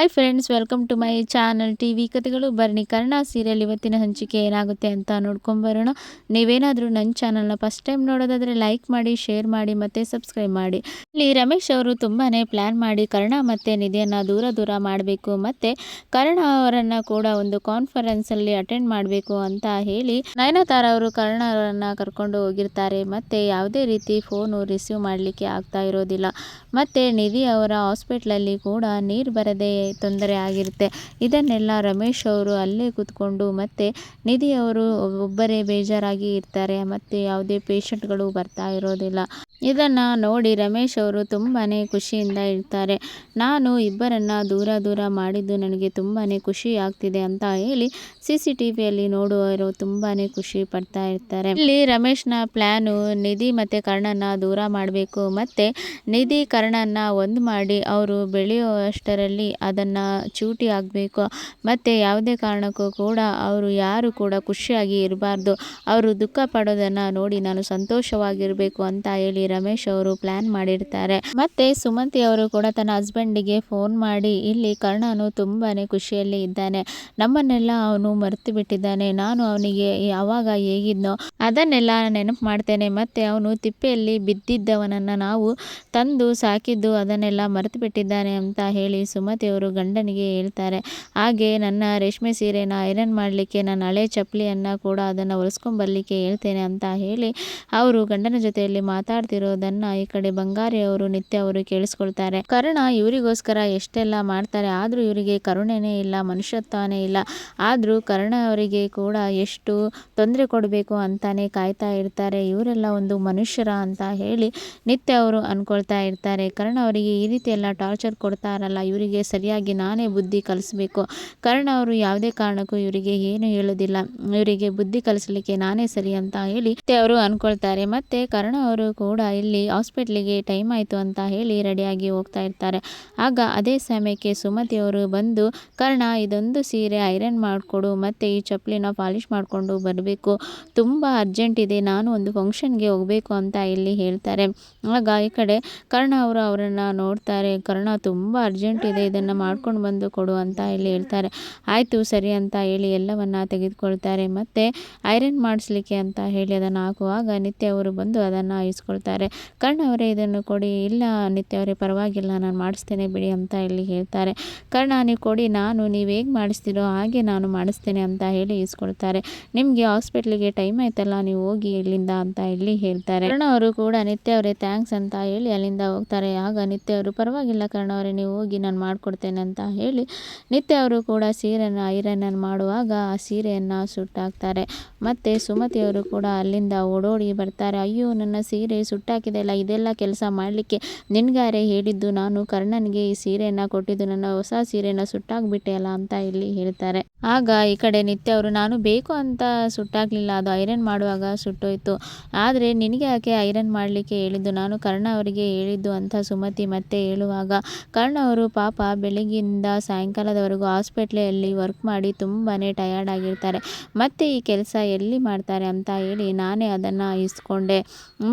Hi friends, welcome to my channel TV ಕಥೆಗಳು. ಬನ್ನಿ Karna serial ಇವತ್ತಿನ ಹಂಚಿಕೆ ಏನಾಗುತ್ತೆ ಅಂತ ನೋಡ್ಕೊಂಬರೋಣ. ನೀವೇನಾದರೂ ನನ್ನ ಚಾನಲ್ನ ಫಸ್ಟ್ ಟೈಮ್ ನೋಡೋದಾದರೆ ಲೈಕ್ ಮಾಡಿ, ಶೇರ್ ಮಾಡಿ ಮತ್ತು ಸಬ್ಸ್ಕ್ರೈಬ್ ಮಾಡಿ. ಇಲ್ಲಿ ರಮೇಶ್ ಅವರು ತುಂಬಾ ಪ್ಲ್ಯಾನ್ ಮಾಡಿ ಕರ್ಣ ಮತ್ತು ನಿಧಿಯನ್ನು ದೂರ ದೂರ ಮಾಡಬೇಕು ಮತ್ತು ಕರ್ಣ ಅವರನ್ನು ಕೂಡ ಒಂದು ಕಾನ್ಫರೆನ್ಸಲ್ಲಿ ಅಟೆಂಡ್ ಮಾಡಬೇಕು ಅಂತ ಹೇಳಿ ನಯನತಾರ ಅವರು ಕರ್ಣ ಅವರನ್ನು ಕರ್ಕೊಂಡು ಹೋಗಿರ್ತಾರೆ. ಮತ್ತು ಯಾವುದೇ ರೀತಿ ಫೋನು ರಿಸೀವ್ ಮಾಡಲಿಕ್ಕೆ ಆಗ್ತಾ ಇರೋದಿಲ್ಲ. ಮತ್ತು ನಿಧಿ ಅವರ ಹಾಸ್ಪಿಟ್ಲಲ್ಲಿ ಕೂಡ ನೀರು ಬರದೆ ತೊಂದರೆ ಆಗಿರುತ್ತೆ. ಇದನ್ನೆಲ್ಲ ರಮೇಶ್ ಅವರು ಅಲ್ಲೇ ಕೂತ್ಕೊಂಡು ಮತ್ತು ನಿಧಿ ಅವರು ಒಬ್ಬರೇ ಬೇಜಾರಾಗಿ ಇರ್ತಾರೆ. ಮತ್ತು ಯಾವುದೇ ಪೇಷಂಟ್ಗಳು ಬರ್ತಾ ಇರೋದಿಲ್ಲ. ಇದನ್ನು ನೋಡಿ ರಮೇಶ್ ಅವರು ತುಂಬಾ ಖುಷಿಯಿಂದ ಇರ್ತಾರೆ. ನಾನು ಇಬ್ಬರನ್ನು ದೂರ ದೂರ ಮಾಡಿದ್ದು ನನಗೆ ತುಂಬಾ ಖುಷಿ ಆಗ್ತಿದೆ ಅಂತ ಹೇಳಿ CCTVಯಲ್ಲಿ ನೋಡುವವರು ತುಂಬಾ ಖುಷಿ ಪಡ್ತಾ ಇರ್ತಾರೆ. ಇಲ್ಲಿ ರಮೇಶ್ನ ಪ್ಲ್ಯಾನು ನಿಧಿ ಮತ್ತು ಕರ್ಣನ ದೂರ ಮಾಡಬೇಕು ಮತ್ತು ನಿಧಿ ಕರ್ಣನ ಒಂದು ಮಾಡಿ ಅವರು ಬೆಳೆಯುವಷ್ಟರಲ್ಲಿ ಅದನ್ನು ಚೂಟಿ ಆಗಬೇಕು. ಮತ್ತು ಯಾವುದೇ ಕಾರಣಕ್ಕೂ ಕೂಡ ಅವರು ಯಾರು ಕೂಡ ಖುಷಿಯಾಗಿ ಇರಬಾರ್ದು. ಅವರು ದುಃಖ ಪಡೋದನ್ನು ನೋಡಿ ನಾನು ಸಂತೋಷವಾಗಿರಬೇಕು ಅಂತ ಹೇಳಿ ರಮೇಶ್ ಅವರು ಪ್ಲ್ಯಾನ್ ಮಾಡಿರ್ತಾರೆ. ಮತ್ತು ಸುಮಂತಿ ಅವರು ಕೂಡ ತನ್ನ ಹಸ್ಬೆಂಡಿಗೆ ಫೋನ್ ಮಾಡಿ, ಇಲ್ಲಿ ಕರ್ಣನು ತುಂಬಾ ಖುಷಿಯಲ್ಲಿ ಇದ್ದಾನೆ, ನಮ್ಮನ್ನೆಲ್ಲ ಅವನು ಮರೆತು ಬಿಟ್ಟಿದ್ದಾನೆ, ನಾನು ಅವನಿಗೆ ಯಾವಾಗ ಹೇಗಿದ್ನೋ ಅದನ್ನೆಲ್ಲ ನೆನಪು ಮಾಡ್ತೇನೆ, ಮತ್ತು ಅವನು ತಿಪ್ಪೆಯಲ್ಲಿ ಬಿದ್ದಿದ್ದವನನ್ನು ನಾವು ತಂದು ಸಾಕಿದ್ದು ಅದನ್ನೆಲ್ಲ ಮರೆತು ಬಿಟ್ಟಿದ್ದಾನೆ ಅಂತ ಹೇಳಿ ಸುಮತಿ ಅವರು ಗಂಡನಿಗೆ ಹೇಳ್ತಾರೆ. ಹಾಗೆ ನನ್ನ ರೇಷ್ಮೆ ಸೀರೆನ ಐರನ್ ಮಾಡಲಿಕ್ಕೆ ನನ್ನ ಹಳೆ ಚಪ್ಪಲಿಯನ್ನು ಕೂಡ ಅದನ್ನು ಹೊಲಿಸ್ಕೊಂಬರ್ಲಿಕ್ಕೆ ಹೇಳ್ತೇನೆ ಅಂತ ಹೇಳಿ ಅವರು ಗಂಡನ ಜೊತೆಯಲ್ಲಿ ಮಾತಾಡ್ತಿರೋದನ್ನು ಈ ಕಡೆ ಬಂಗಾರಿ ಅವರು ನಿತ್ಯ ಅವರು ಕೇಳಿಸ್ಕೊಳ್ತಾರೆ. ಕರ್ಣ ಇವರಿಗೋಸ್ಕರ ಎಷ್ಟೆಲ್ಲ ಮಾಡ್ತಾರೆ, ಆದರೂ ಇವರಿಗೆ ಕರುಣೆನೇ ಇಲ್ಲ, ಮನುಷ್ಯತ್ವನೇ ಇಲ್ಲ. ಆದರೂ ಕರ್ಣ ಅವರಿಗೆ ಕೂಡ ಎಷ್ಟು ತೊಂದರೆ ಕೊಡಬೇಕು ಅಂತಾನೆ ಕಾಯ್ತಾ ಇರ್ತಾರೆ. ಇವರೆಲ್ಲ ಒಂದು ಮನುಷ್ಯರ ಅಂತ ಹೇಳಿ ನಿತ್ಯ ಅವರು ಅಂದ್ಕೊಳ್ತಾ ಇರ್ತಾರೆ. ಕರ್ಣ ಅವರಿಗೆ ಈ ರೀತಿ ಎಲ್ಲ ಟಾರ್ಚರ್ ಕೊಡ್ತಾರಲ್ಲ, ಇವರಿಗೆ ಸರಿಯಾಗಿ ನಾನೇ ಬುದ್ಧಿ ಕಲಿಸ್ಬೇಕು. ಕರ್ಣ ಅವರು ಯಾವುದೇ ಕಾರಣಕ್ಕೂ ಇವರಿಗೆ ಏನು ಹೇಳೋದಿಲ್ಲ, ಇವರಿಗೆ ಬುದ್ಧಿ ಕಲಿಸ್ಲಿಕ್ಕೆ ನಾನೇ ಸರಿ ಅಂತ ಹೇಳಿ ನಿತ್ಯ ಅವರು ಅಂದ್ಕೊಳ್ತಾರೆ. ಮತ್ತು ಕರ್ಣ ಅವರು ಕೂಡ ಇಲ್ಲಿ ಹಾಸ್ಪಿಟ್ಲಿಗೆ ಟೈಮ್ ಆಯಿತು ಅಂತ ಹೇಳಿ ರೆಡಿಯಾಗಿ ಹೋಗ್ತಾ ಇರ್ತಾರೆ. ಆಗ ಅದೇ ಸಮಯಕ್ಕೆ ಸುಮತಿ ಅವರು ಬಂದು, ಕರ್ಣ ಇದೊಂದು ಸೀರೆ ಐರನ್ ಮಾಡಿಕೊಡು ಮತ್ತು ಈ ಚಪ್ಪಲಿನ ಪಾಲಿಷ್ ಮಾಡಿಕೊಂಡು ಬರಬೇಕು, ತುಂಬ ಅರ್ಜೆಂಟ್ ಇದೆ, ನಾನು ಒಂದು ಫಂಕ್ಷನ್ಗೆ ಹೋಗಬೇಕು ಅಂತ ಇಲ್ಲಿ ಹೇಳ್ತಾರೆ. ಆಗ ಈ ಕಡೆ ಕರ್ಣ ಅವರು ಅವರನ್ನು ನೋಡ್ತಾರೆ. ಕರ್ಣ ತುಂಬ ಅರ್ಜೆಂಟ್ ಇದೆ, ಇದನ್ನು ಮಾಡ್ಕೊಂಡು ಬಂದು ಕೊಡು ಅಂತ ಇಲ್ಲಿ ಹೇಳ್ತಾರೆ. ಆಯಿತು ಸರಿ ಅಂತ ಹೇಳಿ ಎಲ್ಲವನ್ನು ತೆಗೆದುಕೊಳ್ತಾರೆ. ಮತ್ತು ಐರನ್ ಮಾಡಿಸ್ಲಿಕ್ಕೆ ಅಂತ ಹೇಳಿ ಅದನ್ನು ಹಾಕುವಾಗ ನಿತ್ಯ ಅವರು ಬಂದು ಅದನ್ನು ಇಸ್ಕೊಳ್ತಾರೆ. ಕರ್ಣ ಅವರೇ ಇದನ್ನು ಕೊಡಿ. ಇಲ್ಲ ನಿತ್ಯ ಅವರೇ ಪರವಾಗಿಲ್ಲ, ನಾನು ಮಾಡಿಸ್ತೇನೆ ಬಿಡಿ ಅಂತ ಇಲ್ಲಿ ಹೇಳ್ತಾರೆ. ಕರ್ಣ ನೀವು ಕೊಡಿ, ನೀವು ಹೇಗೆ ಮಾಡಿಸ್ತೀರೋ ಹಾಗೆ ನಾನು ಮಾಡಿಸ್ತೇನೆ ಅಂತ ಹೇಳಿ ಇಸ್ಕೊಳ್ತಾರೆ. ನಿಮಗೆ ಹಾಸ್ಪಿಟ್ಲಿಗೆ ಟೈಮ್ ಆಯ್ತಲ್ಲ, ನೀವು ಹೋಗಿ ಇಲ್ಲಿಂದ ಅಂತ ಇಲ್ಲಿ ಹೇಳ್ತಾರೆ. ಕರ್ಣ ಅವರು ಕೂಡ ನಿತ್ಯ ಅವರೇ ಥ್ಯಾಂಕ್ಸ್ ಅಂತ ಹೇಳಿ ಅಲ್ಲಿಂದ ಹೋಗ್ತಾರೆ. ಆಗ ನಿತ್ಯ ಅವರು ಪರವಾಗಿಲ್ಲ ಕರ್ಣ ಅವರೇ, ನೀವು ಹೋಗಿ ನಾನು ಮಾಡಿಕೊಡ್ತೇನೆ ಅಂತ ಹೇಳಿ ನಿತ್ಯ ಅವರು ಕೂಡ ಸೀರೆನ ಐರನ್ ಮಾಡುವಾಗ ಆ ಸೀರೆಯನ್ನು ಸುಟ್ಟಾಕ್ತಾರೆ. ಮತ್ತು ಸುಮತಿ ಅವರು ಕೂಡ ಅಲ್ಲಿಂದ ಓಡೋಡಿ ಬರ್ತಾರೆ. ಅಯ್ಯೋ ನನ್ನ ಸೀರೆ ಸುಟ್ಟಾಕಿದೆ ಅಲ್ಲ, ಇದೆಲ್ಲ ಕೆಲಸ ಮಾಡಲಿಕ್ಕೆ ನಿನ್ಗಾರೆ ಹೇಳಿದ್ದು, ನಾನು ಕರ್ಣನಿಗೆ ಈ ಸೀರೆಯನ್ನು ಕೊಟ್ಟಿದ್ದು, ನನ್ನ ಹೊಸ ಸೀರೆನ ಸುಟ್ಟಾಕ್ಬಿಟ್ಟೆ ಅಲ್ಲ ಅಂತ ಇಲ್ಲಿ ಹೇಳ್ತಾರೆ. ಆಗ ಈ ಕಡೆ ನಿತ್ಯ ಅವರು, ನಾನು ಬೇಕು ಅಂತ ಸುಟ್ಟಾಕಲಿಲ್ಲ, ಅದು ಐರನ್ ಮಾಡುವಾಗ ಸುಟ್ಟೋಯ್ತು, ಆದರೆ ನಿನಗೆ ಯಾಕೆ ಐರನ್ ಮಾಡಲಿಕ್ಕೆ ಹೇಳಿದ್ದು, ನಾನು ಕರ್ಣ ಅವರಿಗೆ ಹೇಳಿದ್ದು ಅಂತ ಸುಮತಿ ಮತ್ತೆ ಹೇಳುವಾಗ, ಕರ್ಣ ಅವರು ಪಾಪ ಬೆಳಗ್ಗಿಂದ ಸಾಯಂಕಾಲದವರೆಗೂ ಹಾಸ್ಪಿಟ್ಲಲ್ಲಿ ವರ್ಕ್ ಮಾಡಿ ತುಂಬಾ ಟಯರ್ಡ್ ಆಗಿರ್ತಾರೆ, ಮತ್ತು ಈ ಕೆಲಸ ಎಲ್ಲಿ ಮಾಡ್ತಾರೆ ಅಂತ ಹೇಳಿ ನಾನೇ ಅದನ್ನು ಇಸ್ಕೊಂಡೆ.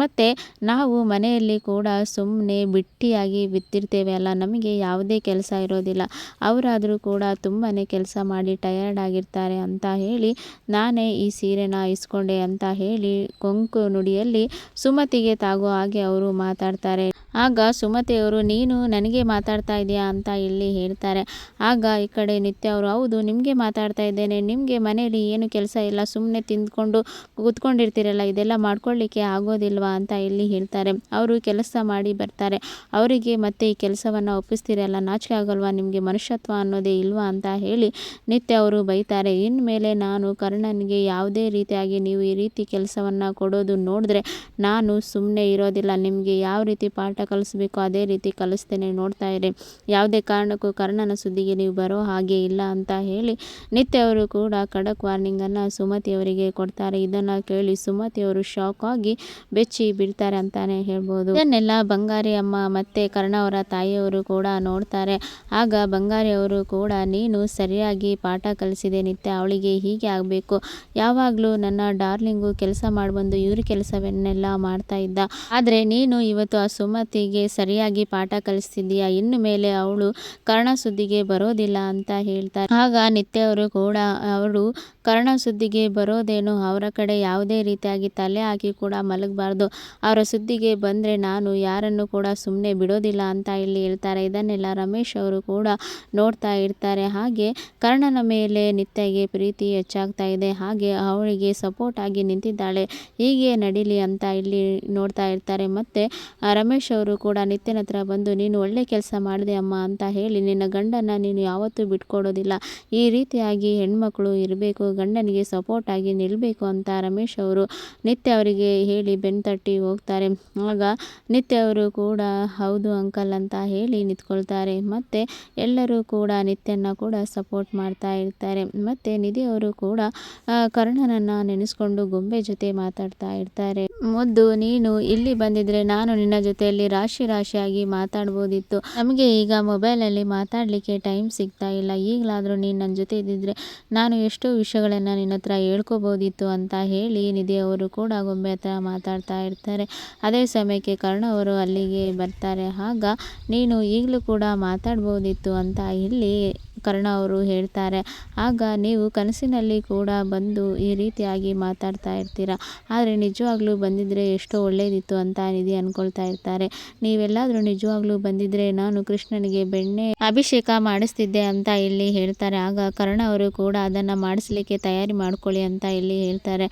ಮತ್ತು ನಾವು ಮನೆಯಲ್ಲಿ ಕೂಡ ಸುಮ್ಮನೆ ಬಿಟ್ಟಿಯಾಗಿ ಬಿತ್ತಿರ್ತೇವೆ ಅಲ್ಲ, ನಮಗೆ ಯಾವುದೇ ಕೆಲಸ ಇರೋದಿಲ್ಲ, ಅವರಾದರೂ ಕೂಡ ತುಂಬಾ ಕೆಲಸ ಮಾಡಿ ಟಯರ್ಡ್ ಆಗಿರ್ತಾರೆ ಅಂತ ಹೇಳಿ ನಾನೇ ಈ ಸೀರೆನ ಇಸ್ಕೊಂಡೆ ಅಂತ ಹೇಳಿ ಕೊಂಕು ನುಡಿಯಲ್ಲಿ ಸುಮತಿಗೆ ತಾಗೋ ಹಾಗೆ ಅವರು ಮಾತಾಡ್ತಾರೆ. ಆಗ ಸುಮತಿಯವರು, ನೀನು ನನಗೆ ಮಾತಾಡ್ತಾ ಇದೆಯಾ ಅಂತ ಇಲ್ಲಿ ಹೇಳ್ತಾರೆ. ಆಗ ಈ ಕಡೆ ನಿತ್ಯ ಅವರು, ಹೌದು ನಿಮಗೆ ಮಾತಾಡ್ತಾ ಇದ್ದೇನೆ, ನಿಮಗೆ ಮನೆಯಲ್ಲಿ ಏನು ಕೆಲಸ ಇಲ್ಲ, ಸುಮ್ಮನೆ ತಿಂದ್ಕೊಂಡು ಕೂತ್ಕೊಂಡಿರ್ತೀರಲ್ಲ, ಇದೆಲ್ಲ ಮಾಡ್ಕೊಳ್ಳಿಕ್ಕೆ ಆಗೋದಿಲ್ವಾ ಅಂತ ಇಲ್ಲಿ ಹೇಳ್ತಾರೆ. ಅವರು ಕೆಲಸ ಮಾಡಿ ಬರ್ತಾರೆ, ಅವರಿಗೆ ಮತ್ತೆ ಈ ಕೆಲಸವನ್ನು ಒಪ್ಪಿಸ್ತೀರಲ್ಲ, ನಾಚಿಕೆ ಆಗೋಲ್ವಾ ನಿಮಗೆ, ಮನುಷ್ಯತ್ವ ಅನ್ನೋದೇ ಇಲ್ವಾ ಅಂತ ಹೇಳಿ ನಿತ್ಯ ಅವರು ಬೈತಾರೆ. ಇನ್ಮೇಲೆ ನಾನು ಕರ್ಣನಿಗೆ ಯಾವುದೇ ರೀತಿಯಾಗಿ ನೀವು ಈ ರೀತಿ ಕೆಲಸವನ್ನು ಕೊಡೋದು ನೋಡಿದ್ರೆ ನಾನು ಸುಮ್ಮನೆ ಇರೋದಿಲ್ಲ, ನಿಮಗೆ ಯಾವ ರೀತಿ ಪಾಠ ಕಲಿಸ್ಬೇಕು ಅದೇ ರೀತಿ ಕಲಿಸ್ತೇನೆ, ನೋಡ್ತಾ ಇರಿ, ಯಾವುದೇ ಕಾರಣಕ್ಕೂ ಕರ್ಣನ ಸುದ್ದಿಗೆ ನೀವು ಬರೋ ಹಾಗೆ ಇಲ್ಲ ಅಂತ ಹೇಳಿ ನಿತ್ಯ ಅವರು ಕೂಡ ಖಡಕ್ ವಾರ್ನಿಂಗನ್ನು ಸುಮತಿಯವರಿಗೆ ಕೊಡ್ತಾರೆ. ಇದನ್ನು ಕೇಳಿ ಸುಮತಿಯವರು ಶಾಕ್ ಆಗಿ ಬೆಚ್ಚಿ ಬಿಡ್ತಾರೆ ಅಂತಾನೆ ಹೇಳ್ಬೋದು. ಇದನ್ನೆಲ್ಲ ಬಂಗಾರಿ ಅಮ್ಮ ಮತ್ತು ಕರ್ಣ ಅವರ ತಾಯಿಯವರು ಕೂಡ ನೋಡ್ತಾರೆ. ಆಗ ಬಂಗಾರಿ ಅವರು ಕೂಡ, ನೀನು ಸರಿಯಾಗಿ ಪಾಠ ಕಲಿಸಿದೆ ನಿತ್ಯ, ಅವಳಿಗೆ ಹೀಗೆ ಆಗಬೇಕು, ಯಾವಾಗಲೂ ನನ್ನ ಡಾರ್ಲಿಂಗು ಕೆಲಸ ಮಾಡಿಬಂದು ಇವ್ರ ಕೆಲಸವನ್ನೆಲ್ಲ ಮಾಡ್ತಾ ಇದ್ದ, ಆದರೆ ನೀನು ಇವತ್ತು ಆ ಸುಮತಿಗೆ ಸರಿಯಾಗಿ ಪಾಠ ಕಲಿಸ್ತಿದ್ದೀಯಾ, ಇನ್ನು ಮೇಲೆ ಅವಳು ಕರ್ಣ ಕರ್ಣ ಸುದ್ದಿಗೆ ಬರೋದಿಲ್ಲ ಅಂತ ಹೇಳ್ತಾರೆ. ಆಗ ನಿತ್ಯ ಅವರು ಕೂಡ ಅವರು ಕರ್ಣ ಸುದ್ದಿಗೆ ಬರೋದೇನು, ಅವರ ಕಡೆ ಯಾವುದೇ ರೀತಿಯಾಗಿ ತಲೆ ಹಾಕಿ ಕೂಡ ಮಲಗಬಾರ್ದು, ಅವರ ಸುದ್ದಿಗೆ ಬಂದರೆ ನಾನು ಯಾರನ್ನು ಕೂಡ ಸುಮ್ಮನೆ ಬಿಡೋದಿಲ್ಲ ಅಂತ ಇಲ್ಲಿ ಹೇಳ್ತಾರೆ. ಇದನ್ನೆಲ್ಲ ರಮೇಶ್ ಅವರು ಕೂಡ ನೋಡ್ತಾ ಇರ್ತಾರೆ. ಹಾಗೆ ಕರ್ಣನ ಮೇಲೆ ನಿತ್ಯಗೆ ಪ್ರೀತಿ ಹೆಚ್ಚಾಗ್ತಾ ಇದೆ. ಹಾಗೆ ಅವಳಿಗೆ ಸಪೋರ್ಟ್ ಆಗಿ ನಿಂತಿದ್ದಾಳೆ, ಹೀಗೆ ನಡೀಲಿ ಅಂತ ಇಲ್ಲಿ ನೋಡ್ತಾ ಇರ್ತಾರೆ. ಮತ್ತು ರಮೇಶ್ ಅವರು ಕೂಡ ನಿತ್ಯನ ಹತ್ರ ಬಂದು, ನೀನು ಒಳ್ಳೆ ಕೆಲಸ ಮಾಡಿದೆ ಅಮ್ಮ ಅಂತ ಹೇಳಿ, ನಿನ್ನ ಗಂಡನ ನೀನು ಯಾವತ್ತೂ ಬಿಟ್ಕೊಡೋದಿಲ್ಲ, ಈ ರೀತಿಯಾಗಿ ಹೆಣ್ಮಕ್ಳು ಇರಬೇಕು, ಗಂಡನಿಗೆ ಸಪೋರ್ಟ್ ಆಗಿ ನಿಲ್ಲಬೇಕು ಅಂತ ರಮೇಶ್ ಅವರು ನಿತ್ಯ ಅವರಿಗೆ ಹೇಳಿ ಬೆನ್ನು ತಟ್ಟಿ ಹೋಗ್ತಾರೆ. ಆಗ ನಿತ್ಯ ಅವರು ಕೂಡ ಹೌದು ಅಂಕಲ್ ಅಂತ ಹೇಳಿ ನಿಂತ್ಕೊಳ್ತಾರೆ. ಮತ್ತು ಎಲ್ಲರೂ ಕೂಡ ನಿತ್ಯನ ಕೂಡ ಸಪೋರ್ಟ್ ಮಾಡ್ತಾ ಇರ್ತಾರೆ. ಮತ್ತು ನಿಧಿ ಅವರು ಕೂಡ ಕರ್ಣನನ್ನು ನೆನೆಸ್ಕೊಂಡು ಗೊಂಬೆ ಜೊತೆ ಮಾತಾಡ್ತಾ ಇರ್ತಾರೆ. ಮುದ್ದು, ನೀನು ಇಲ್ಲಿ ಬಂದಿದ್ರೆ ನಾನು ನಿನ್ನ ಜೊತೆಯಲ್ಲಿ ರಾಶಿಯಾಗಿ ಮಾತಾಡ್ಬೋದಿತ್ತು, ನಮಗೆ ಈಗ ಮೊಬೈಲಲ್ಲಿ ಮಾತಾಡಲಿಕ್ಕೆ ಟೈಮ್ ಸಿಗ್ತಾ ಇಲ್ಲ, ಈಗಲಾದರೂ ನೀನು ನನ್ನ ಜೊತೆ ಇದ್ದಿದ್ರೆ ನಾನು ಎಷ್ಟೋ ವಿಷಯಗಳನ್ನು ನಿನ್ನ ಹತ್ರ ಹೇಳ್ಕೊಬೋದಿತ್ತು ಅಂತ ಹೇಳಿ ನಿಧಿ ಅವರು ಕೂಡ ಗೊಂಬೆ ಹತ್ರ ಮಾತಾಡ್ತಾ ಇರ್ತಾರೆ. ಅದೇ ಸಮಯಕ್ಕೆ ಕರ್ಣ ಅವರು ಅಲ್ಲಿಗೆ ಬರ್ತಾರೆ. ಆಗ ನೀನು ಈಗಲೂ ಕೂಡ ಮಾತಾಡ್ಬೋದಿತ್ತು ಅಂತ ಇಲ್ಲಿ ಕರ್ಣ ಅವರು ಹೇಳ್ತಾರೆ. ಆಗ ನೀವು ಕನಸಿನಲ್ಲಿ ಕೂಡ ಬಂದು ಈ ರೀತಿಯಾಗಿ ಮಾತಾಡ್ತಾ ಇರ್ತೀರ, ಆದರೆ ನಿಜವಾಗ್ಲೂ ಬಂದಿದ್ದರೆ ಎಷ್ಟೋ ಒಳ್ಳೆಯದಿತ್ತು ಅಂತ ನಿಧಿ ಅಂದ್ಕೊಳ್ತಾ ಇರ್ತಾರೆ. ನೀವೆಲ್ಲಾದರೂ ನಿಜವಾಗ್ಲೂ ಬಂದಿದ್ದರೆ ನಾನು ಕೃಷ್ಣನಿಗೆ ಬೆಣ್ಣೆ ಅಭಿಷೇಕ ಮಾಡಿಸ್ತಿದ್ದೆ ಅಂತ ಇಲ್ಲಿ ಹೇಳ್ತಾರೆ. ಆಗ ಕರ್ಣ ಅವರು ಕೂಡ ಅದನ್ನು ಮಾಡಿಸ್ಲಿಕ್ಕೆ ತಯಾರಿ ಮಾಡ್ಕೊಳ್ಳಿ ಅಂತ ಇಲ್ಲಿ ಹೇಳ್ತಾರೆ.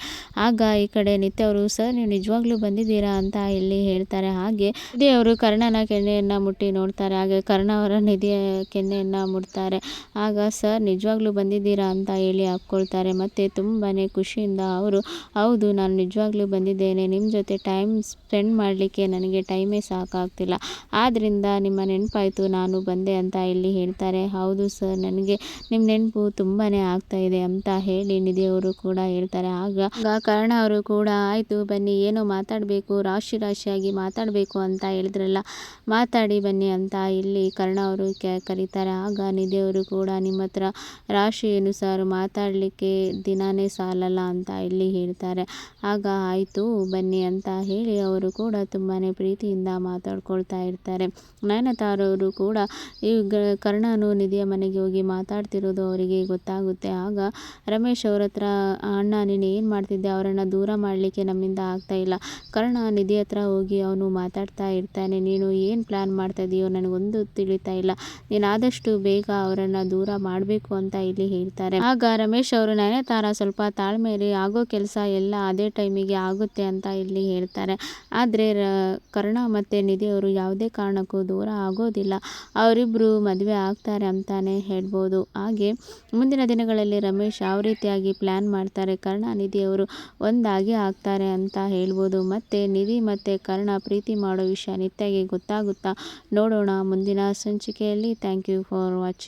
ಆಗ ಈ ಕಡೆ ನಿತ್ಯ ಅವರು, ಸರ್ ನೀವು ನಿಜವಾಗ್ಲೂ ಬಂದಿದ್ದೀರಾ ಅಂತ ಇಲ್ಲಿ ಹೇಳ್ತಾರೆ. ಹಾಗೆ ನಿಧಿ ಅವರು ಕರ್ಣನ ಕೆನ್ನೆಯನ್ನು ಮುಟ್ಟಿ ನೋಡ್ತಾರೆ. ಹಾಗೆ ಕರ್ಣ ಅವರ ನಿಧಿಯ ಕೆನ್ನೆಯನ್ನು ಮುಟ್ತಾರೆ. ಆಗ ಸರ್ ನಿಜವಾಗ್ಲೂ ಬಂದಿದ್ದೀರಾ ಅಂತ ಹೇಳಿ ಹಾಕ್ಕೊಳ್ತಾರೆ. ಮತ್ತು ತುಂಬಾ ಖುಷಿಯಿಂದ ಅವರು, ಹೌದು ನಾನು ನಿಜವಾಗ್ಲೂ ಬಂದಿದ್ದೇನೆ, ನಿಮ್ಮ ಜೊತೆ ಟೈಮ್ ಸ್ಪೆಂಡ್ ಮಾಡಲಿಕ್ಕೆ ನನಗೆ ಟೈಮೇ ಸಾಕಾಗ್ತಿಲ್ಲ, ಆದ್ದರಿಂದ ನಿಮ್ಮ ನೆನಪಾಯಿತು ನಾನು ಬಂದೆ ಅಂತ ಇಲ್ಲಿ ಹೇಳ್ತಾರೆ. ಹೌದು ಸರ್, ನನಗೆ ನಿಮ್ಮ ನೆನಪು ತುಂಬಾ ಆಗ್ತಾ ಇದೆ ಅಂತ ಹೇಳಿ ನಿಧಿಯವರು ಕೂಡ ಹೇಳ್ತಾರೆ. ಆಗ ಕರ್ಣ ಅವರು ಕೂಡ ಆಯಿತು ಬನ್ನಿ, ಏನೋ ಮಾತಾಡಬೇಕು, ರಾಶಿಯಾಗಿ ಮಾತಾಡಬೇಕು ಅಂತ ಹೇಳಿದ್ರಲ್ಲ, ಮಾತಾಡಿ ಬನ್ನಿ ಅಂತ ಇಲ್ಲಿ ಕರ್ಣ ಅವರು ಕರೀತಾರೆ. ಆಗ ನಿಧಿಯವರು ಕೂಡ ನಿಮ್ಮ ಹತ್ರ ರಾಶಿ ಅನುಸಾರ ಮಾತಾಡಲಿಕ್ಕೆ ದಿನಾನೇ ಸಾಲಲ್ಲ ಅಂತ ಇಲ್ಲಿ ಹೇಳ್ತಾರೆ. ಆಗ ಆಯಿತು ಬನ್ನಿ ಅಂತ ಹೇಳಿ ಅವರು ಕೂಡ ತುಂಬಾ ಪ್ರೀತಿಯಿಂದ ಮಾತಾಡ್ಕೊಳ್ತಾ ಇರ್ತಾರೆ. ನಯನತಾರವರು ಕೂಡ ಈ ಕರ್ಣನು ನಿಧಿಯ ಮನೆಗೆ ಹೋಗಿ ಮಾತಾಡ್ತಿರೋದು ಅವರಿಗೆ ಗೊತ್ತಾಗುತ್ತೆ. ಆಗ ರಮೇಶ್ ಅವ್ರ ಹತ್ರ, ಅಣ್ಣ ನೀನು ಏನು ಮಾಡ್ತಿದ್ದೆ, ಅವರನ್ನು ದೂರ ಮಾಡಲಿಕ್ಕೆ ನಮ್ಮಿಂದ ಆಗ್ತಾ ಇಲ್ಲ, ಕರ್ಣ ನಿಧಿ ಹತ್ರ ಹೋಗಿ ಅವನು ಮಾತಾಡ್ತಾ ಇರ್ತಾನೆ, ನೀನು ಏನು ಪ್ಲ್ಯಾನ್ ಮಾಡ್ತಾ ಇದೆಯೋ ನನಗೊಂದು ತಿಳಿತಾ ಇಲ್ಲ, ನೀನು ಆದಷ್ಟು ಬೇಗ ಅವರನ್ನು ದೂರ ಮಾಡಬೇಕು ಅಂತ ಇಲ್ಲಿ ಹೇಳ್ತಾರೆ. ಆಗ ರಮೇಶ್ ಅವರು, ನಯನತಾರ ಸ್ವಲ್ಪ ತಾಳ್ಮೆಯಲ್ಲಿ, ಆಗೋ ಕೆಲಸ ಎಲ್ಲ ಅದೇ ಟೈಮಿಗೆ ಆಗುತ್ತೆ ಅಂತ ಇಲ್ಲಿ ಹೇಳ್ತಾರೆ. ಆದರೆ ಕರ್ಣ ಮತ್ತು ನಿಧಿ ಅವರು ಯಾವುದೇ ಕಾರಣಕ್ಕೂ ದೂರ ಆಗೋದಿಲ್ಲ, ಅವರಿಬ್ಬರು ಮದುವೆ ಆಗ್ತಾರೆ ಅಂತಾನೆ ಹೇಳ್ಬೋದು. ಹಾಗೆ ಮುಂದಿನ ದಿನಗಳಲ್ಲಿ ರಮೇಶ್ ಯಾವ ರೀತಿಯಾಗಿ ಪ್ಲ್ಯಾನ್ ಮಾಡ್ತಾರೆ, ಕರ್ಣ ನಿಧಿ ಅವರು ಒಂದಾಗಿ ಆಗ್ತಾರೆ ಅಂತ ಹೇಳ್ಬೋದು. ಮತ್ತು ನಿಧಿ ಮತ್ತು ಕರ್ಣ ಪ್ರೀತಿ ಮಾಡೋ ವಿಷಯ ನಿತ್ಯಗೆ ಗೊತ್ತಾಗುತ್ತಾ, ನೋಡೋಣ ಮುಂದಿನ ಸಂಚಿಕೆಯಲ್ಲಿ. Thank you for watching.